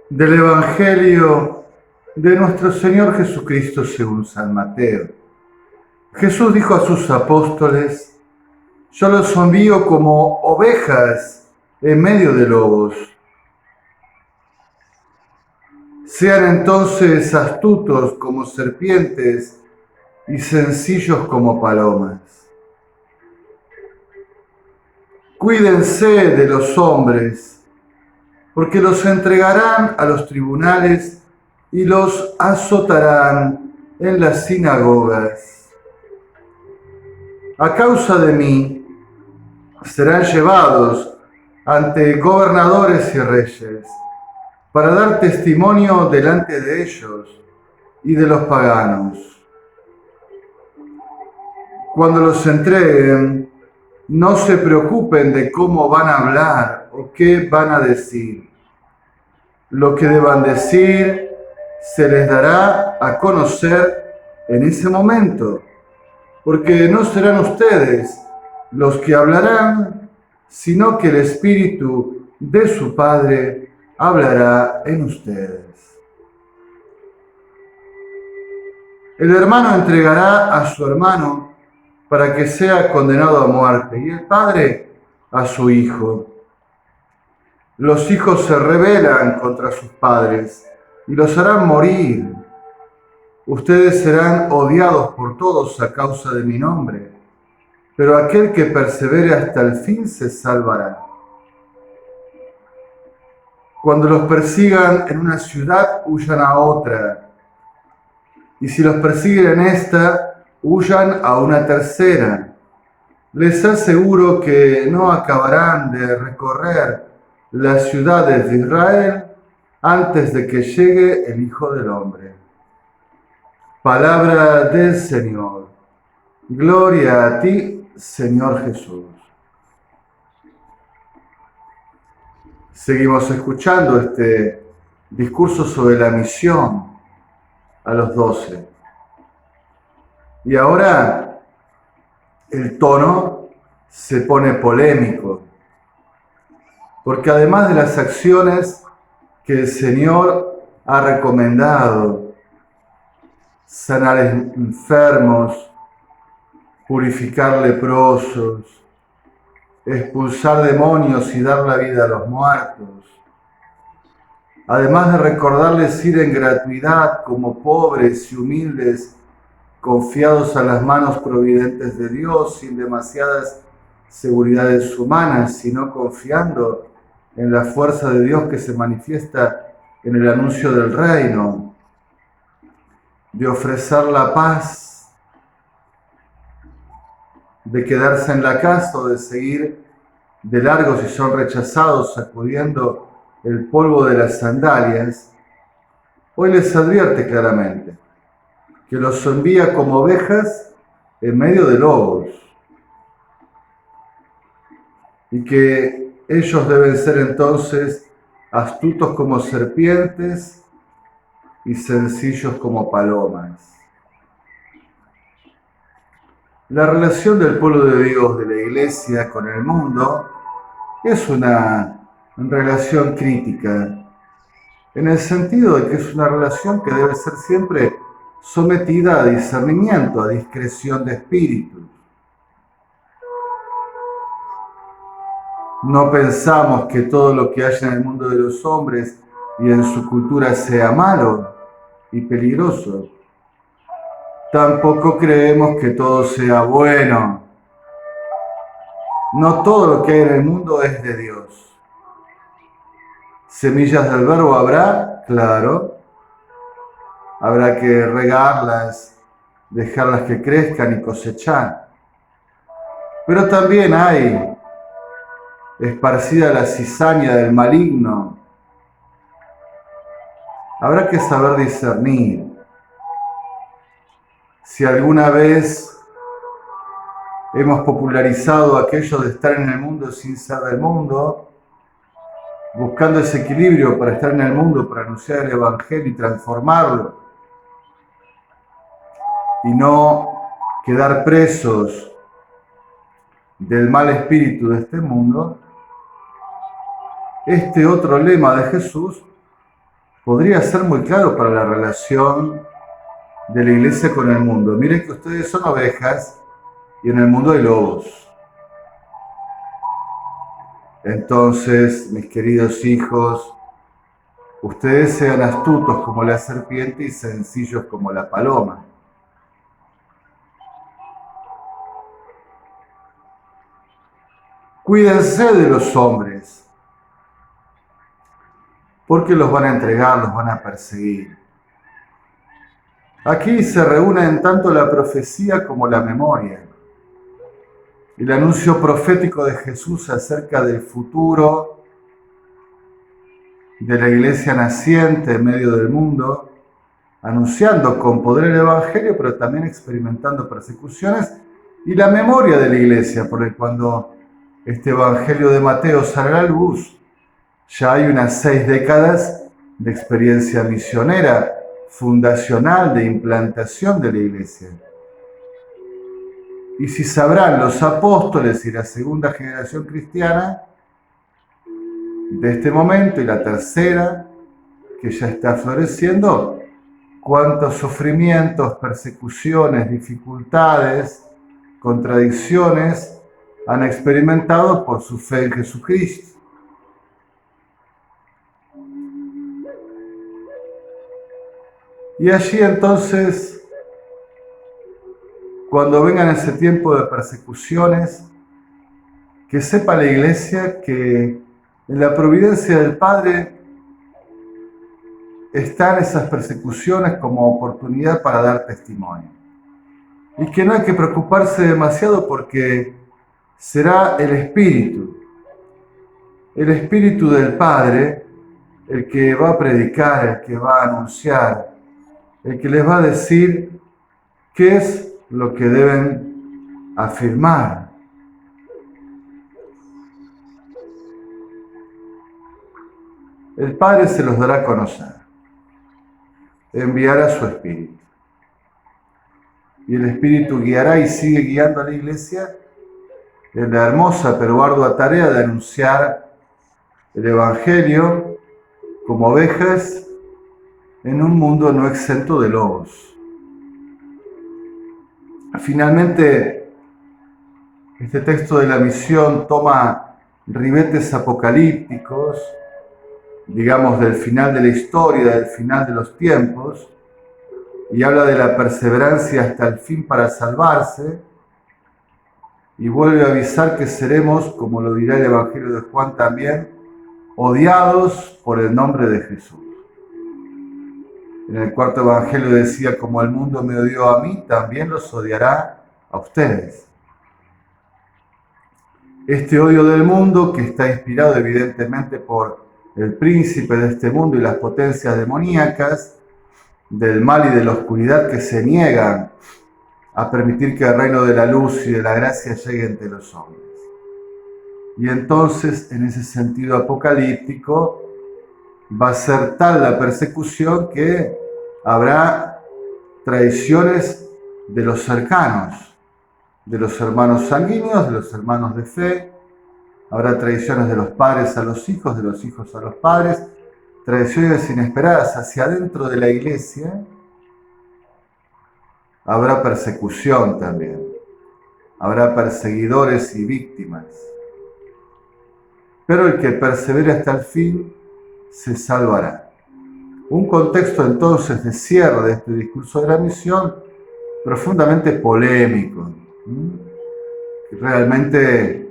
Del Evangelio de nuestro Señor Jesucristo según San Mateo. Jesús dijo a sus apóstoles: yo los envío como ovejas en medio de lobos. Sean entonces astutos como serpientes y sencillos como palomas. Cuídense de los hombres, porque los entregarán a los tribunales y los azotarán en las sinagogas. A causa de mí serán llevados ante gobernadores y reyes para dar testimonio delante de ellos y de los paganos. Cuando los entreguen, no se preocupen de cómo van a hablar o qué van a decir. Lo que deban decir se les dará a conocer en ese momento, porque no serán ustedes los que hablarán, sino que el Espíritu de su Padre hablará en ustedes. El hermano entregará a su hermano para que sea condenado a muerte, y el padre a su hijo. Los hijos se rebelan contra sus padres y los harán morir. Ustedes serán odiados por todos a causa de mi nombre, pero aquel que persevere hasta el fin se salvará. Cuando los persigan en una ciudad, huyan a otra. Y si los persiguen en esta, huyan a una tercera. Les aseguro que no acabarán de recorrer las ciudades de Israel antes de que llegue el Hijo del Hombre. Palabra del Señor. Gloria a ti, Señor Jesús. Seguimos escuchando este discurso sobre la misión a los 12. Y ahora el tono se pone polémico, porque además de las acciones que el Señor ha recomendado, sanar enfermos, purificar leprosos, expulsar demonios y dar la vida a los muertos, además de recordarles ir en gratuidad como pobres y humildes, confiados a las manos providentes de Dios, sin demasiadas seguridades humanas, sino confiando en la fuerza de Dios que se manifiesta en el anuncio del reino, de ofrecer la paz, de quedarse en la casa o de seguir de largo si son rechazados, sacudiendo el polvo de las sandalias. Hoy les advierte claramente que los envía como ovejas en medio de lobos y que ellos deben ser entonces astutos como serpientes y sencillos como palomas. La relación del pueblo de Dios, de la Iglesia con el mundo, es una relación crítica, en el sentido de que es una relación que debe ser siempre sometida a discernimiento, a discreción de espíritu. No pensamos que todo lo que haya en el mundo de los hombres y en su cultura sea malo y peligroso. Tampoco creemos que todo sea bueno. No todo lo que hay en el mundo es de Dios. Semillas del verbo habrá, claro. Habrá que regarlas, dejarlas que crezcan y cosechar. Pero también hay esparcida la cizaña del maligno. Habrá que saber discernir. Si alguna vez hemos popularizado aquello de estar en el mundo sin ser del mundo, buscando ese equilibrio para estar en el mundo, para anunciar el Evangelio y transformarlo, y no quedar presos del mal espíritu de este mundo, este otro lema de Jesús podría ser muy claro para la relación de la iglesia con el mundo. Miren que ustedes son ovejas y en el mundo hay lobos. Entonces, mis queridos hijos, ustedes sean astutos como la serpiente y sencillos como la paloma. Cuídense de los hombres, porque los van a entregar, los van a perseguir. Aquí se reúnen tanto la profecía como la memoria. El anuncio profético de Jesús acerca del futuro de la iglesia naciente en medio del mundo, anunciando con poder el Evangelio, pero también experimentando persecuciones, y la memoria de la iglesia, porque cuando este Evangelio de Mateo sale a la luz, ya hay unas 6 décadas de experiencia misionera, fundacional, de implantación de la iglesia. Y si sabrán los apóstoles y la segunda generación cristiana de este momento y la tercera, que ya está floreciendo, cuántos sufrimientos, persecuciones, dificultades, contradicciones han experimentado por su fe en Jesucristo. Y allí entonces, cuando vengan ese tiempo de persecuciones, que sepa la iglesia que en la providencia del Padre están esas persecuciones como oportunidad para dar testimonio. Y que no hay que preocuparse demasiado porque será el Espíritu del Padre, el que va a predicar, el que va a anunciar, el que les va a decir qué es lo que deben afirmar. El Padre se los dará a conocer, enviará su Espíritu. Y el Espíritu guiará y sigue guiando a la iglesia en la hermosa pero ardua tarea de anunciar el Evangelio como ovejas en un mundo no exento de lobos. Finalmente, este texto de la misión toma ribetes apocalípticos, digamos, del final de la historia, del final de los tiempos, y habla de la perseverancia hasta el fin para salvarse, y vuelve a avisar que seremos, como lo dirá el Evangelio de Juan también, odiados por el nombre de Jesús. En el cuarto Evangelio decía, como el mundo me odió a mí, también los odiará a ustedes. Este odio del mundo, que está inspirado evidentemente por el príncipe de este mundo y las potencias demoníacas, del mal y de la oscuridad que se niegan a permitir que el reino de la luz y de la gracia llegue entre los hombres. Y entonces, en ese sentido apocalíptico, va a ser tal la persecución que habrá traiciones de los cercanos, de los hermanos sanguíneos, de los hermanos de fe. Habrá traiciones de los padres a los hijos, de los hijos a los padres, traiciones inesperadas hacia adentro de la iglesia. Habrá persecución también, habrá perseguidores y víctimas. Pero el que persevere hasta el fin se salvará. Un contexto entonces de cierre de este discurso de la misión profundamente polémico, que realmente,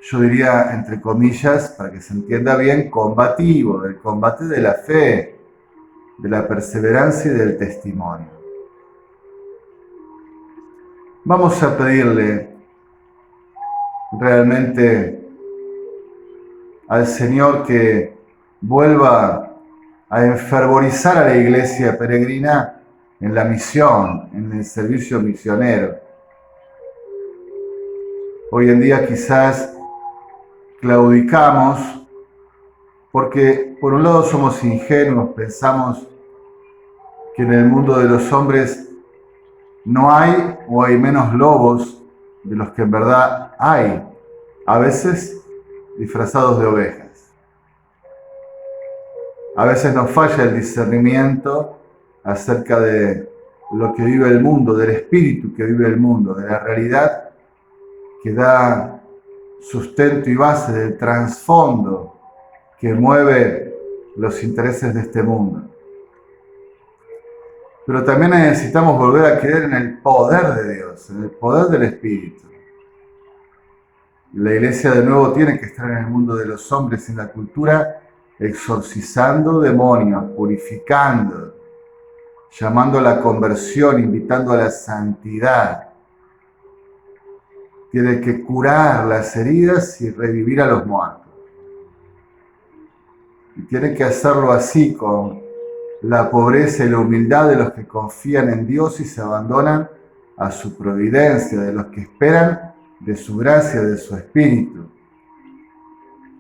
yo diría, entre comillas, para que se entienda bien, combativo, del combate de la fe, de la perseverancia y del testimonio. Vamos a pedirle realmente al Señor que vuelva a enfervorizar a la iglesia peregrina en la misión, en el servicio misionero. Hoy en día quizás claudicamos porque por un lado somos ingenuos, pensamos que en el mundo de los hombres no hay o hay menos lobos de los que en verdad hay, a veces disfrazados de ovejas. A veces nos falla el discernimiento acerca de lo que vive el mundo, del espíritu que vive el mundo, de la realidad que da sustento y base, del trasfondo que mueve los intereses de este mundo. Pero también necesitamos volver a creer en el poder de Dios, en el poder del Espíritu. La Iglesia de nuevo tiene que estar en el mundo de los hombres, en la cultura, exorcizando demonios, purificando, llamando a la conversión, invitando a la santidad. Tiene que curar las heridas y revivir a los muertos. Y tiene que hacerlo así, con la pobreza y la humildad de los que confían en Dios y se abandonan a su providencia, de los que esperan de su gracia, de su espíritu,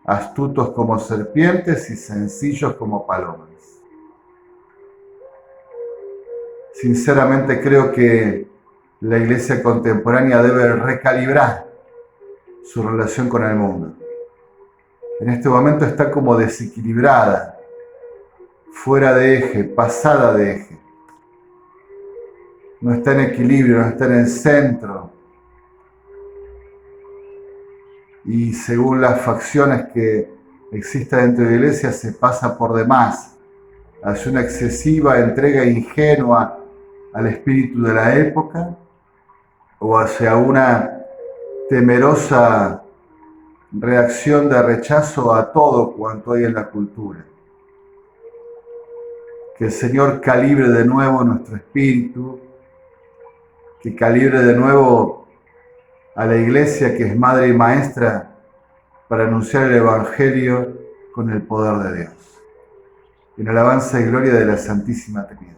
astutos como serpientes y sencillos como palomas. Sinceramente creo que la Iglesia contemporánea debe recalibrar su relación con el mundo. En este momento está como desequilibrada, fuera de eje, pasada de eje. No está en equilibrio, no está en el centro. Y según las facciones que existen dentro de la Iglesia, se pasa por demás hacia una excesiva entrega ingenua al espíritu de la época o hacia una temerosa reacción de rechazo a todo cuanto hay en la cultura. Que el Señor calibre de nuevo nuestro espíritu, que calibre de nuevo a la Iglesia, que es madre y maestra, para anunciar el Evangelio con el poder de Dios. En alabanza y gloria de la Santísima Trinidad.